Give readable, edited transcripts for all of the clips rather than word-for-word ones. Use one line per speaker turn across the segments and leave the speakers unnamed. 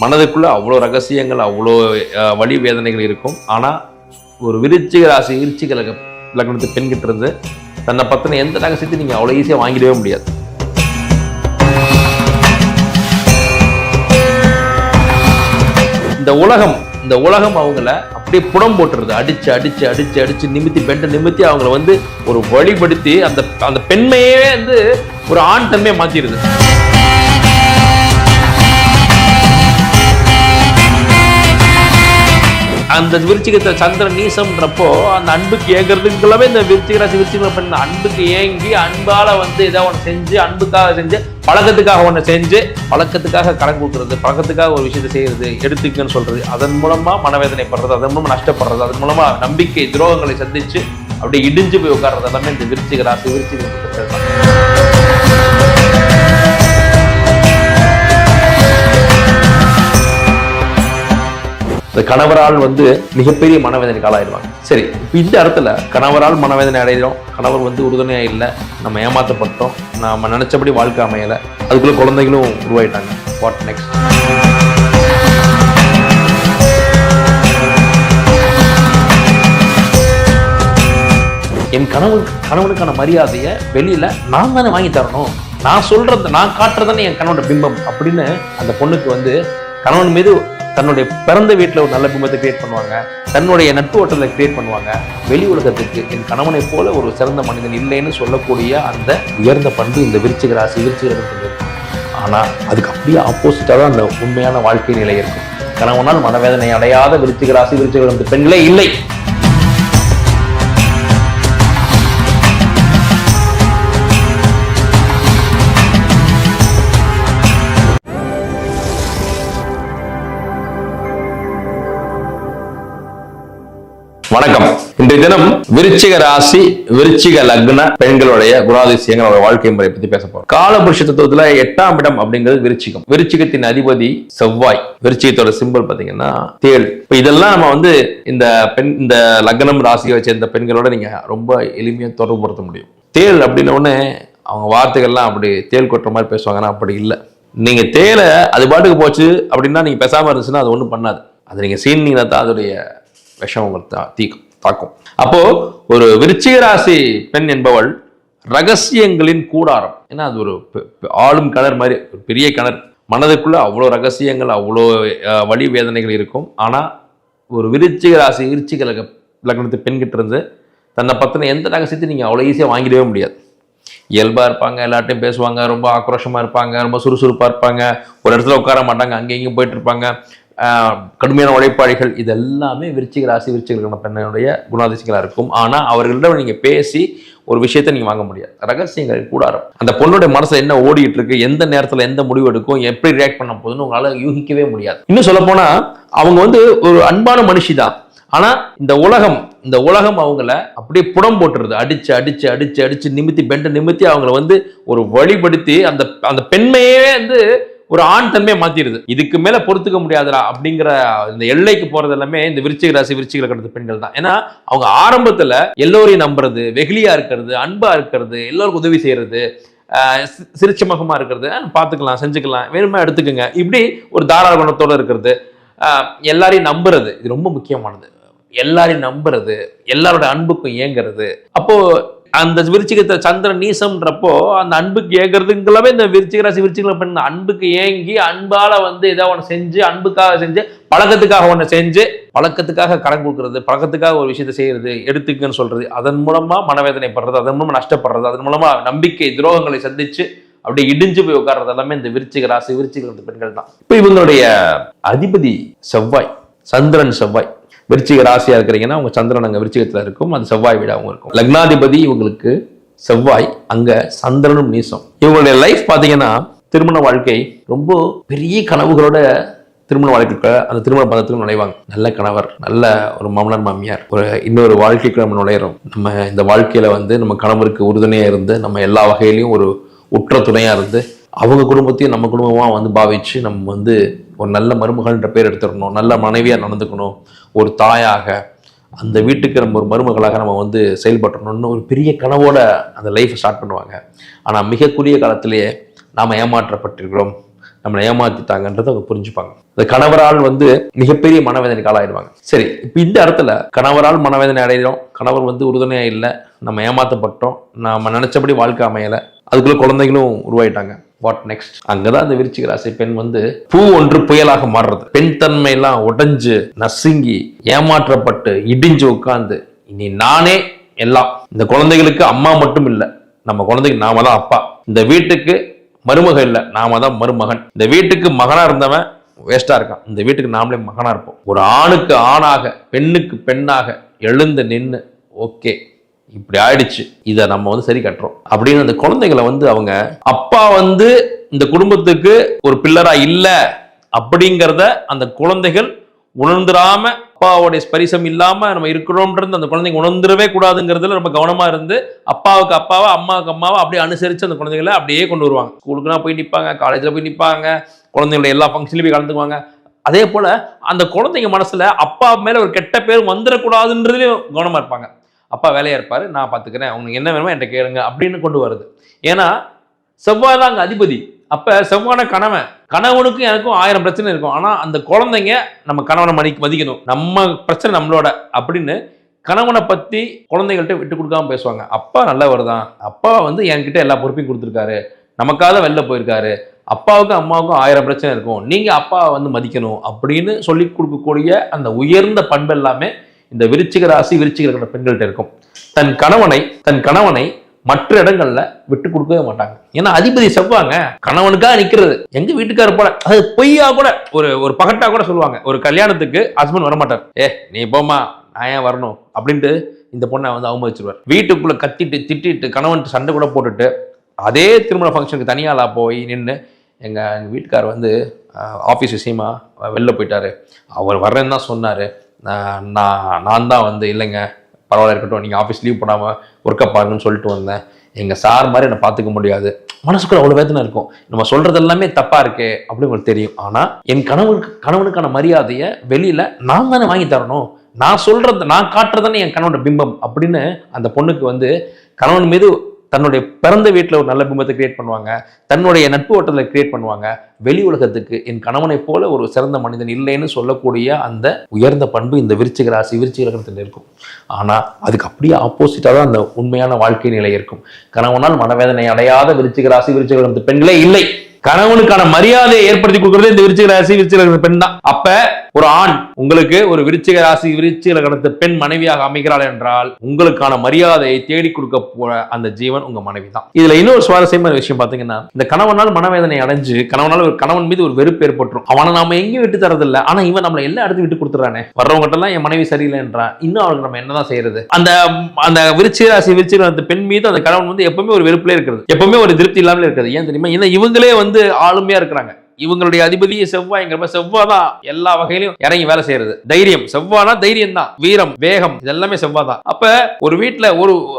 மனதுக்குள்ள அவ்வளோ ரகசியங்கள், அவ்வளோ வலி வேதனைகள் இருக்கும். ஆனால் ஒரு விருச்சிக ராசி விருச்சிக லக்னத்து பெண்கிட்ட இருந்து தன்னை பற்றின எந்த ரகசியத்தையும் நீங்கள் அவ்வளோ ஈஸியாக வாங்கிடவே முடியாது. இந்த உலகம் அவங்கள அப்படியே புடம் போட்டுருது. அடிச்சு அடிச்சு அடிச்சு அடிச்சு நிமித்தி அவங்கள வந்து ஒரு வழிபடுத்தி அந்த பெண்மையே வந்து ஒரு ஆண் தன்மையை மாத்திருது. அந்த விருச்சிகத்தை சந்திரன் நீசம்ன்றப்போ அந்த அன்புக்கு ஏங்குறதுக்கு எல்லாமே இந்த விருச்சிக ராசி விருச்சிக பெண் அன்புக்கு ஏங்கி அன்பால வந்து ஏதாவது ஒன்று செஞ்சு, அன்புக்காக செஞ்சு, பழக்கத்துக்காக ஒன்று செஞ்சு, பழக்கத்துக்காக கடன் கொடுக்குறது, பழக்கத்துக்காக ஒரு விஷயத்தை செய்யறது, எடுத்துக்கன்னு சொல்றது, அதன் மூலமா மனவேதனைப்படுறது, அதன் மூலமா நஷ்டப்படுறது, அதன் மூலமா நம்பிக்கை துரோகங்களை சந்திச்சு அப்படியே இடிஞ்சு போய் உட்கார்றது எல்லாமே இந்த விருச்சிக ராசி விருச்சிக பெண்கள் தான். கணவரால் வந்து மிகப்பெரிய மனவேதனை ஆளாயிடுவாங்க. சரி, இப்போ இந்த இடத்துல கணவரால் மனவேதனை அடைகிறோம், கணவர் வந்து உறுதுணையா இல்லை, நம்ம ஏமாற்றப்பட்டோம், நம்ம நினைச்சபடி வாழ்க்கை அமையலை, அதுக்குள்ள குழந்தைகளும் உருவாயிட்டாங்க. What next? என் கணவனுக்கான மரியாதையை வெளியில நான் தானே வாங்கி தரணும், நான் சொல்றது நான் காட்டுறதானே என் கணவனோட பிம்பம் அப்படின்னு அந்த பொண்ணுக்கு வந்து கணவன் மீது தன்னுடைய பிறந்த வீட்டில் ஒரு நல்ல பிம்பத்தை கிரியேட் பண்ணுவாங்க, தன்னுடைய நட்பு வட்டத்தை கிரியேட் பண்ணுவாங்க. வெளி உலகத்துக்கு என் கணவனை போல ஒரு சிறந்த மனிதன் இல்லைன்னு சொல்லக்கூடிய அந்த உயர்ந்த பண்பு இந்த விருச்சிக ராசி விருச்சிக இருக்கும். ஆனால் அதுக்கு அப்படியே ஆப்போசிட்டாக தான் அந்த உண்மையான வாழ்க்கை நிலை இருக்கும். கணவனால் மனவேதனை அடையாத விருச்சிக ராசி விருச்சிக பெண்களே இல்லை. வணக்கம். இன்றைய தினம் விருச்சிக ராசி விருச்சிக லக்ன பெண்களுடைய குணாதிசயங்கள் வாழ்க்கை முறை பத்தி பேச போறோம். காலபுருஷ தத்துவத்துல 8ஆம் இடம் அப்படிங்கிறது விருச்சிகம். விருச்சிகத்தின் அதிபதி செவ்வாய். விருச்சிகத்தோட சிம்பல் பாத்தீங்கன்னா தேள். இப்ப இதெல்லாம் நம்ம வந்து இந்த லக்னம் ராசியை சேர்ந்த பெண்களோட நீங்க ரொம்ப எளிமையா தொடர்புபடுத்த முடியும். தேள் அப்படின்ன உடனே அவங்க வார்த்தைகள்லாம் அப்படி தேள் கொட்டுற மாதிரி பேசுவாங்கன்னா அப்படி இல்லை. நீங்க தேலை அது பாட்டுக்கு போச்சு அப்படின்னா நீங்க பேசாம இருந்துச்சுன்னா அது ஒண்ணும் பண்ணாது. அது நீங்க சீனிங்கன்னா தான் அதோடைய விஷம் உங்களுக்கு தாக்கும். அப்போ ஒரு விருச்சிக ராசி பெண் என்பவள் ரகசியங்களின் கூடாரம். ஏன்னா அது ஒரு ஆளும் கிணறு மாதிரி, ஒரு பெரிய கிணறு. மனதுக்குள்ள அவ்வளோ ரகசியங்கள், அவ்வளோ வலி வேதனைகள் இருக்கும். ஆனா ஒரு விருச்சிக ராசி விருச்சிக லக்னத்து பெண்கிட்ட இருந்து தன்னை பத்தின எந்த ரகசியத்தையும் நீங்க அவ்வளோ ஈஸியாக வாங்கிடவே முடியாது. இயல்பா இருப்பாங்க, எல்லாட்டையும் பேசுவாங்க, ரொம்ப ஆக்ரோஷமா இருப்பாங்க, ரொம்ப சுறுசுறுப்பா இருப்பாங்க, ஒரு இடத்துல உட்கார மாட்டாங்க, அங்கேயும் போயிட்டு இருப்பாங்க, கடுமையான உழைப்பாளிகள். இது எல்லாமே விருச்சிக ராசி விருச்சிக பெண்ணுடைய குணாதிசயங்களா இருக்கும். ஆனா அவர்களிடம் நீங்க பேசி ஒரு விஷயத்தை நீங்க வாங்க முடியாது. ரகசியங்கள் கூடாரம். அந்த பொண்ணுடைய மனசுல என்ன ஓடிட்டு இருக்கு, எந்த நேரத்துல எந்த முடிவு எடுக்கும், எப்படி ரியாக்ட் பண்ண போகுதுன்னு உங்களால யூகிக்கவே முடியாது. இன்னும் சொல்ல போனா அவங்க வந்து ஒரு அன்பான மனுஷி தான். ஆனா இந்த உலகம் அவங்கள அப்படியே புடம் போட்டுருது. அடிச்சு அடிச்சு அடிச்சு அடிச்சு நிமித்தி அவங்கள வந்து ஒரு வழிபடுத்தி அந்த பெண்மையே வந்து ஒரு ஆண் தன்மையை மாத்திருது. இதுக்கு மேல பொறுத்துக்க முடியாதுடா அப்படிங்கிற இந்த எல்லைக்கு போறது எல்லாமே இந்த விருச்சிக ராசி விருச்சிக லக்னத்து பெண்கள் தான். ஏன்னா அவங்க ஆரம்பத்துல எல்லோரையும் நம்புறது, வெகுளியா இருக்கிறது, அன்பா இருக்கிறது, எல்லோருக்கும் உதவி செய்யறது, சிரிச்சமுகமா இருக்கிறது, பார்த்துக்கலாம், செஞ்சுக்கலாம், வேணுமா எடுத்துக்கோங்க, இப்படி ஒரு தாராள குணத்தோட இருக்கிறது, எல்லாரையும் நம்புறது, இது ரொம்ப முக்கியமானது. எல்லாரையும் நம்புறது, எல்லாரோட அன்புக்கும் ஏங்குறது. அப்போ அந்த விருச்சிகத்தை சந்திரன் நீசம்ன்றப்போ அந்த அன்புக்கு ஏங்குறதுக்கு எல்லாமே இந்த விருச்சிக ராசி விருச்சிக பெண் அன்புக்கு ஏங்கி அன்பால வந்து ஏதாவது ஒன்று செஞ்சு, அன்புக்காக செஞ்சு, பழக்கத்துக்காக ஒன்று செஞ்சு, பழக்கத்துக்காக கடன் கொடுக்கறது, பழக்கத்துக்காக ஒரு விஷயத்தை செய்யறது, எடுத்துக்கன்னு சொல்றது, அதன் மூலமா மனவேதனைப்படுறது, அதன் மூலமா நஷ்டப்படுறது, அதன் மூலமா நம்பிக்கை துரோகங்களை சந்திச்சு அப்படியே இடிஞ்சு போய் உட்கார்றது எல்லாமே இந்த விருச்சிக ராசி விருச்சிக பெண்கள் தான். இப்போ இவங்களுடைய அதிபதி செவ்வாய், சந்திரன் செவ்வாய். விருச்சிக ராசியா இருக்கிறீங்கன்னா உங்க சந்திரன் அங்க விருச்சிகத்துல இருக்கும், அது செவ்வாய் வீடாகவும் இருக்கும். லக்னாதிபதி இவங்களுக்கு செவ்வாய், அங்க சந்திரனும் நீசம். இவங்களுடைய லைஃப் பாத்தீங்கன்னா திருமண வாழ்க்கை ரொம்ப பெரிய கனவுகளோட திருமண வாழ்க்கைக்கு அந்த திருமண பந்தத்துக்கு நுழைவாங்க. நல்ல கணவர், நல்ல ஒரு மாமனார் மாமியார், ஒரு இன்னொரு வாழ்க்கைக்கு நம்ம நுழையிறோம். நம்ம இந்த வாழ்க்கையில வந்து நம்ம கணவருக்கு உறுதுணையா இருந்து, நம்ம எல்லா வகையிலையும் ஒரு உற்ற துணையா இருந்து, அவங்க குடும்பத்தையும் நம்ம குடும்பமா வந்து பாவிச்சு நம்ம வந்து ஒரு நல்ல மருமகள்ன்ற பேர் எடுத்துடணும், நல்ல மனைவியா நடந்துக்கணும், ஒரு தாயாக அந்த வீட்டுக்கு நம்ம ஒரு மருமகளாக நம்ம வந்து செயல்பட்டணும்னு ஒரு பெரிய கனவோட அந்த லைஃப்பை ஸ்டார்ட் பண்ணுவாங்க. ஆனால் மிக குறுகிய காலத்திலேயே நாம் ஏமாற்றப்பட்டிருக்கிறோம், நம்மளை ஏமாத்திட்டாங்கன்றதை அவங்க புரிஞ்சுப்பாங்க. இந்த கணவரால் மிகப்பெரிய மனவேதனை ஆளாயிடுவாங்க. சரி, இப்போ இந்த இடத்துல கணவரால் மனவேதனை அடைகிறோம், கணவர் உறுதுணையா இல்லை, நம்ம ஏமாத்தப்பட்டோம், நம்ம நினைச்சபடி வாழ்க்கை அமையலை, அதுக்குள்ள குழந்தைகளும் உருவாயிட்டாங்க. What next? அங்கதான் அந்த விருச்சிக ராசி பெண் பூ ஒன்று புயலாக மாறுறது. பெண் தன்மை எல்லாம் உடைஞ்சு நசுங்கி ஏமாற்றப்பட்டு இடிஞ்சு உட்கார்ந்து இனி நானே எல்லாம். இந்த குழந்தைகளுக்கு அம்மா மட்டும் இல்லை, நம்ம குழந்தைக்கு நாம தான் அப்பா. இந்த வீட்டுக்கு மருமக இல்லை, நாம தான் மருமகன். இந்த வீட்டுக்கு மகனா இருந்தவன் வேஸ்டா இருக்கான், இந்த வீட்டுக்கு நாமளே மகனா இருப்போம். ஒரு ஆணுக்கு ஆணாக பெண்ணுக்கு பெண்ணாக எழுந்து நின்று ஓகே இப்படி ஆயிடுச்சு, இதை நம்ம சரி கட்டுறோம் அப்படின்னு அந்த குழந்தைகளை அவங்க அப்பா இந்த குடும்பத்துக்கு ஒரு பில்லரா இல்ல அப்படிங்கிறத அந்த குழந்தைகள் உணர்ந்துடாம, அப்பாவுடைய ஸ்பரிசம் இல்லாம நம்ம இருக்கிறோம்ன்றது அந்த குழந்தைங்க உணர்ந்துடவே கூடாதுங்கிறதுல ரொம்ப கவனமா இருந்து அப்பாவுக்கு அப்பாவை அம்மாவுக்கு அம்மாவை அப்படியே அனுசரிச்சு அந்த குழந்தைகளை அப்படியே கொண்டு வருவாங்க. ஸ்கூலுக்குனா போய் நிற்பாங்க, காலேஜில் போய் நிற்பாங்க, குழந்தைங்களோட எல்லா ஃபங்க்ஷன்லையும் போய் கலந்துக்குவாங்க. அதே போல அந்த குழந்தைங்க மனசுல அப்பா மேல ஒரு கெட்ட பேர் வந்துடக்கூடாதுன்றதுலயும் கவனமா இருப்பாங்க. அப்பா வேலையா இருப்பாரு, நான் பார்த்துக்கிறேன், உங்களுக்கு என்ன வேணுமோ என்கிட்ட கேளுங்க அப்படின்னு கொண்டு வருது. ஏன்னா செவ்வாய் தான் அங்கே அதிபதி. அப்ப செவ்வான கணவனுக்கும் எனக்கும் 1000 பிரச்சனை இருக்கும். ஆனா அந்த குழந்தைங்க நம்ம கணவனை மதிக்கணும், நம்ம பிரச்சனை நம்மளோட அப்படின்னு கணவனை பத்தி குழந்தைகள்கிட்ட விட்டு கொடுக்காம பேசுவாங்க. அப்பா நல்லவர் தான், அப்பா என்கிட்ட எல்லா பொறுப்பையும் கொடுத்துருக்காரு, நமக்காக வெளில போயிருக்காரு, அப்பாவுக்கும் அம்மாவுக்கும் 1000 பிரச்சனை இருக்கும், நீங்க அப்பாவை மதிக்கணும் அப்படின்னு சொல்லி கொடுக்கக்கூடிய அந்த உயர்ந்த பண்பு எல்லாமே இந்த விருச்சிக ராசி விருச்சிக லக்ன பெண்கள்கிட்ட இருக்கும். தன் கணவனை மற்ற இடங்கள்ல விட்டு கொடுக்கவே மாட்டாங்க. ஏன்னா அதிபதி செவ்வாங்க, கணவனுக்காக நிக்கிறது. எங்க வீட்டுக்காரர் போல அது பொய்யா கூட ஒரு பகட்டா கூட சொல்லுவாங்க. ஒரு கல்யாணத்துக்கு ஹஸ்பண்ட் வரமாட்டார், நீ போமா நான் ஏன் வரணும் அப்படின்ட்டு இந்த பொண்ணை அவமதிச்சிருவார். வீட்டுக்குள்ள கத்திட்டு திட்டிட்டு கணவன் சண்டை கூட போட்டுட்டு அதே திருமண ஃபங்க்ஷனுக்கு தனியாளா போய் நின்று எங்க வீட்டுக்காரர் ஆஃபீஸ் விஷயமா வெளில போயிட்டாரு, அவர் வர்றேன்னு தான் சொன்னாரு, நான் தான் இல்லைங்க பரவாயில்ல இருக்கட்டும், நீங்கள் ஆஃபீஸ் லீவ் போடாமல் ஒர்க்கை பாருங்கன்னு சொல்லிட்டு வந்தேன், எங்கள் சார் மாதிரி என்னை பார்த்துக்க முடியாது. மனசுக்குள்ள அவ்வளோ வேதனை இருக்கும், நம்ம சொல்கிறது எல்லாமே தப்பாக இருக்கே அப்படின்னு உங்களுக்கு தெரியும். ஆனால் என் கணவனுக்கான மரியாதையை வெளியில் நான் தானே வாங்கி தரணும், நான் சொல்கிறது நான் காட்டுறதானே என் கணவனோட பிம்பம் அப்படின்னு அந்த பொண்ணுக்கு கணவன் மீது தன்னுடைய பிறந்த வீட்டில் ஒரு நல்ல பிம்பத்தை கிரியேட் பண்ணுவாங்க, தன்னுடைய நட்பு வட்டத்தில் கிரியேட் பண்ணுவாங்க. வெளி உலகத்துக்கு என் கணவனை போல ஒரு சிறந்த மனிதன் இல்லைன்னு சொல்லக்கூடிய அந்த உயர்ந்த பண்பு இந்த விருச்சிக ராசி விருச்சிக லக்னத்தில் இருக்கும். ஆனால் அதுக்கு அப்படியே ஆப்போசிட்டாக தான் அந்த உண்மையான வாழ்க்கை நிலை இருக்கும். கணவனால் மனவேதனை அடையாத விருச்சிக ராசி விருச்சிக லக்னத்து பெண்களே இல்லை. கணவனுக்கான மரியாதையை ஏற்படுத்தி கொடுக்கறது இந்த விருச்சிக ராசி விருச்சிக லக்ன பெண் தான். அப்ப ஒரு ஆண் உங்களுக்கு ஒரு விருச்சிக ராசி விருச்சிக லக்னத்து பெண் மனைவியாக அமைகிறாள் என்றால் உங்களுக்கான மரியாதையை தேடி கொடுக்க போற அந்த ஜீவன் உங்க மனைவி தான். இதுல இன்னொரு சுவாரஸ்யமான விஷயம் பாத்தீங்கன்னா, இந்த கணவனால் மனவேதனை அடைஞ்சு கணவன் மீது ஒரு வெறுப்பு ஏற்பட்டுரும். அவனை நாம எங்கேயும் விட்டு தரதில்லை, ஆனா இவன் நம்மளை எல்லா இடத்தையும் விட்டு கொடுத்துறானே, வர்றவங்ககிட்ட எல்லாம் என் மனைவி சரியில்லைன்றான், இன்னும் அவளுக்கு நம்ம என்னதான் செய்யறது? அந்த விருச்சிக ராசி விருச்சிக லக்னத்து பெண் மீது அந்த கணவன் எப்பவுமே ஒரு வெறுப்புல இருக்கிறது, எப்பவுமே ஒரு திருப்தி இல்லாமல் இருக்கிறது. ஏன் தெரியுமா? ஏன்னா இவங்களே ஆளுமையா இருக்கிறாங்க. இவங்களுடைய அதிபதி செவ்வாய்ங்கிறப்ப செவ்வாய் தான் எல்லா வகையிலும் இறங்கி வேலை செய்யறது. தைரியம், செவ்வாய்னா தைரியம் தான், வீரம், வேகம், இதெல்லாமே செவ்வாய் தான். அப்ப ஒரு வீட்டுல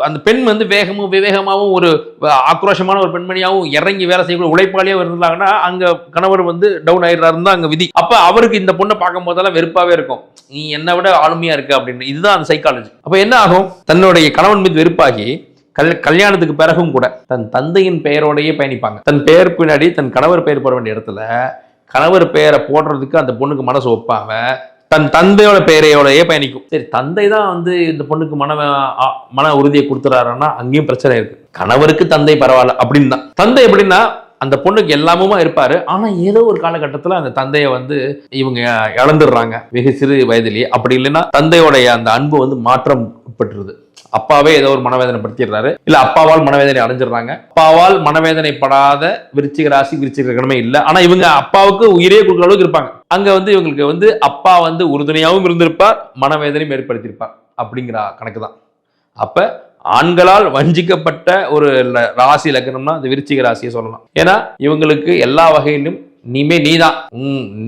அந்த பெண் வேகமும் விவேகமாவும் ஒரு ஆக்ரோஷமான ஒரு பெண்மணியாவும் இறங்கி வேலை செய்யக்கூடிய உழைப்பாளியாவும் இருந்தாங்கன்னா அங்க கணவர் டவுன் ஆயிடுறாருன்னு தான் அங்க விதி. அப்ப அவருக்கு இந்த பொண்ணை பார்க்கும் போதெல்லாம் வெறுப்பாவே இருக்கும், நீ என்னை விட ஆளுமையா இருக்கு அப்படின்னு. இதுதான் அந்த சைக்காலஜி. அப்ப என்ன ஆகும்? தன்னுடைய கணவன் மீது வெறுப்பாகி கல்யாணத்துக்கு பிறகும் கூட தன் தந்தையின் பெயரோடையே பயணிப்பாங்க. தன் பெயர் பின்னாடி தன் கணவர் பெயர் போட வேண்டிய இடத்துல கணவர் பெயரை போடுறதுக்கு அந்த பொண்ணுக்கு மனசு ஒப்பாம தன் தந்தையோட பெயரையோடையே பயணிக்கும். சரி, தந்தை தான் இந்த பொண்ணுக்கு மன உறுதியை கொடுத்துறாருன்னா அங்கேயும் பிரச்சனை இருக்கு. கணவருக்கு தந்தை பரவாயில்ல அப்படின்னு தான். தந்தை எப்படின்னா அந்த பொண்ணுக்கு எல்லாமுமா இருப்பாரு, ஆனா ஏதோ ஒரு காலகட்டத்துல அந்த தந்தையை இவங்க இழந்துடுறாங்க வெகு சிறு வயதிலேயே. அப்படி இல்லைன்னா தந்தையோடைய அந்த அன்பு மாற்றம் பெற்றுருது. அப்பாவே ஏதோ ஒரு மனவேதனை படுத்திடுறாரு, இல்ல அப்பாவால் மனவேதனை அடைஞ்சிடுறாங்க. அப்பாவால் மனவேதனை படாத விருச்சிக ராசி விருச்சிக லக்னமே இல்ல, ஆனா இவங்க அப்பாவுக்கு உயிரே கொடுக்குற அளவுக்கு இருப்பாங்க. அங்க இவங்களுக்கு அப்பா உறுதுணையாகவும் இருந்திருப்பார், மனவேதனையும் ஏற்படுத்தியிருப்பார் அப்படிங்கிற கணக்கு தான். அப்ப ஆண்களால் வஞ்சிக்கப்பட்ட ஒரு ராசி லக்னம்னா அந்த விருச்சிக ராசியை சொல்லலாம். ஏன்னா இவங்களுக்கு எல்லா வகையிலும் நீதான்,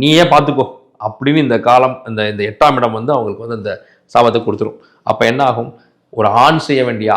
நீயே பார்த்துக்கோ அப்படின்னு இந்த காலம் இந்த 8ஆம் இடம் அவங்களுக்கு அந்த சாபத்தை கொடுத்துரும். அப்ப என்ன ஆகும்? ஒரு ஆண் செய்ய வேண்டிய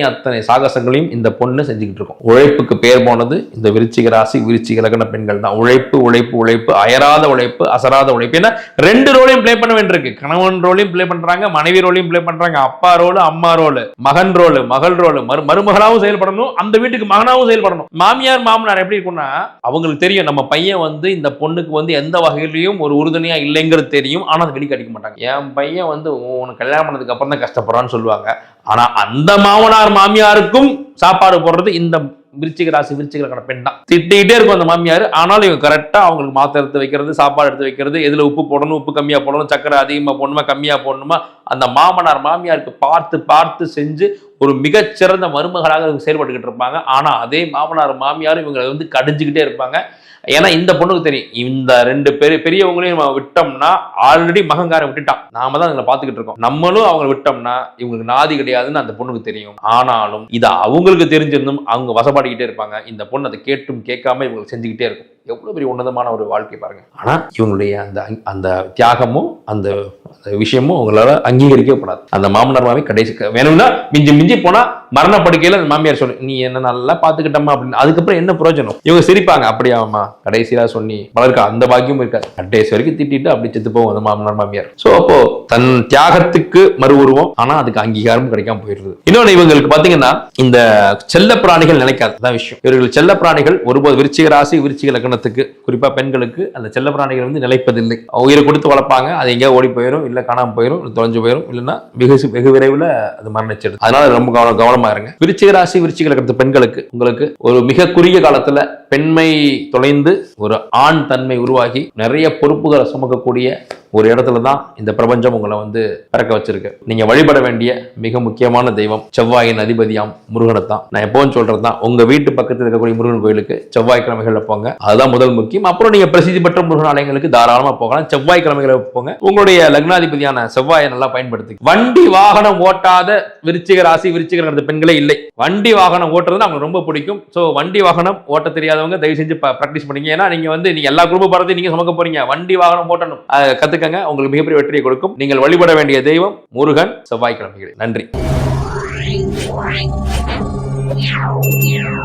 அத்தனை சாகசங்களையும் இந்த பொண்ணு செஞ்சுக்கிட்டு இருக்கும். உழைப்புக்கு பேர் போனது இந்த விருச்சிக ராசி விருச்சிக லக்ன பெண்கள் தான். உழைப்பு உழைப்பு உழைப்பு, அயராத உழைப்பு, அசராத உழைப்பு. ஏன்னா 2 ரோலையும் பிளே பண்ண வேண்டியிருக்கு. கணவன் ரோலையும் பிளே பண்றாங்க, மனைவி ரோலையும் பிளே பண்றாங்க, அப்பா ரோல், அம்மா ரோல், மகன் ரோல், மகள் ரோல், மருமகளாவும் செயல்படணும், அந்த வீட்டுக்கு மகனாவும் செயல்படணும். மாமியார் மாமனார் எப்படி இருக்கும்னா அவங்களுக்கு தெரியும் நம்ம பையன் வந்து இந்த பொண்ணுக்கு எந்த வகையிலையும் ஒரு உறுதுணையா இல்லைங்கிறது தெரியும். ஆனா அதை வெளிக்காட்டிக்க மாட்டாங்க. என் பையன் உனக்கு கல்யாணம் பண்ணதுக்கு அப்புறம் தான் கஷ்டப்படுறான்னு சொல்லுவாங்க. ஆனா அந்த மாமனார் மாமியாருக்கும் சாப்பாடு போடுறது இந்த விருச்சிக ராசி விருச்சிக லக்ன பெண் தான். திட்டிகிட்டே இருக்கும் அந்த மாமியார். ஆனாலும் இவங்க கரெக்டா அவங்களுக்கு மாத்திரை எடுத்து வைக்கிறது, சாப்பாடு எடுத்து வைக்கிறது, எதுல உப்பு போடணும், உப்பு கம்மியா போடணும், சக்கரை அதிகமா போடணுமா கம்மியா போடணுமா, அந்த மாமனார் மாமியாருக்கு பார்த்து செஞ்சு ஒரு மிகச்சிறந்த மருமகளாக செயல்பட்டுக்கிட்டு இருப்பாங்க. ஆனா அதே மாமனார் மாமியார் இவங்களை கடிஞ்சுக்கிட்டே இருப்பாங்க. ஏன்னா இந்த பொண்ணுக்கு தெரியும் இந்த 2 பெரியவங்களையும் நம்ம விட்டோம்னா ஆல்ரெடி மகங்கார விட்டுட்டான், நாம தான் இவங்களை பார்த்துக்கிட்டு இருக்கோம், நம்மளும் அவங்களை விட்டோம்னா இவங்களுக்கு நாதி கிடையாதுன்னு அந்த பொண்ணுக்கு தெரியும். ஆனாலும் இது அவங்களுக்கு தெரிஞ்சிருந்தும் அவங்க வசப்பாடிக்கிட்டே இருப்பாங்க. இந்த பொண்ணு அதை கேட்டும் கேட்காம இவங்களுக்கு செஞ்சுக்கிட்டே இருக்கும். எவ்வளவு பெரிய உன்னதமான ஒரு வாழ்க்கை பாருங்க. ஆனா இவங்களுடைய அந்த தியாகமும் அந்த விஷயமும் உங்களால அங்கீகரிக்கப்படாது. அந்த மாமனார் மாமி கடைசி வேணும்னா மிஞ்சி போனா மரணப்படுக்கையில அந்த மாமியார் சொல்லு நீ என்ன நல்லா பாத்துக்கிட்டமா அப்படின்னு. அதுக்கப்புறம் என்ன பிரயோஜனம்? இவங்க சிரிப்பாங்க. அப்படியாமா கடைசியா சொன்னி வளர்க்க அந்த பாக்கியமும் இருக்காது. கடைசி வரைக்கும் திட்டிட்டு அப்படி செத்து போகும் அந்த மாமனார் மாமியார். சோ அப்போ தன் தியாகத்துக்கு மறு உருவம், ஆனா அதுக்கு அங்கீகாரம் கிடைக்காம போயிடுது. இன்னொன்னு இவங்களுக்கு பாத்தீங்கன்னா இந்த செல்ல பிராணிகள் நினைக்காத விஷயம். இவர்கள் செல்ல பிராணிகள் ஒருபோது விருச்சிக ராசி விருச்சிக லக்னத்துக்கு குறிப்பா பெண்களுக்கு அந்த செல்ல பிராணிகள் நிலைப்பதில்லை. உயிரை கொடுத்து வளர்ப்பாங்க, அது எங்கேயா ஓடி போயிடும், இல்ல காணாம போயிடும், தொலைஞ்சு போயிடும், இல்லைன்னா வெகு விரைவில் அது மரணிச்சிடும். அதனால ரொம்ப கவனமா இருங்க. விருச்சிக ராசி விருச்சிக லக்னத்து பெண்களுக்கு உங்களுக்கு ஒரு மிக குறுகிய காலத்துல பெண்மை தொலைந்து ஒரு ஆண் தன்மை உருவாகி நிறைய பொறுப்புகளை சுமக்கக்கூடிய ஒரு இடத்துல தான் இந்த பிரபஞ்சம் உங்களை பிறக்க வச்சிருக்கு. நீங்க வழிபட வேண்டிய மிக முக்கியமான தெய்வம் செவ்வாயின் அதிபதியாம் முருகனைத்தான். நான் எப்பவும் சொல்றதுதான், உங்க வீட்டு பக்கத்தில் இருக்கக்கூடிய முருகன் கோயிலுக்கு செவ்வாய்க்கிழமைகள்ல போங்க, அதுதான் முதல் முக்கியம். அப்புறம் நீங்க பிரசித்தி பெற்ற முருகன் ஆலயங்களுக்கு தாராளமா போகலாம். செவ்வாய்க்கிழமைகளை போங்க, உங்களுடைய லக்னாதிபதியான செவ்வாயை நல்லா பயன்படுத்தி. வண்டி வாகனம் ஓட்டாத விருச்சிக ராசி விருச்சிக லக்ன பெண்களே இல்லை. வண்டி வாகனம் ஓட்டுறது அவங்களுக்கு ரொம்ப பிடிக்கும். சோ வண்டி வாகனம் ஓட்ட தெரியாதவங்க தயவு செஞ்சு பிராக்டிஸ் பண்ணீங்க. ஏன்னா நீங்க நீங்க எல்லா குடும்ப படத்தையும் நீங்க சுமக்க போறீங்க. வண்டி வாகனம் ஓட்டணும் கத்துக்கங்க, உங்களுக்கு மிகப்பெரிய வெற்றியை கொடுக்கும். நீங்கள் வழிபட வேண்டிய தெய்வம் முருகன், செவ்வாய்க்கிழமைகள். நன்றி.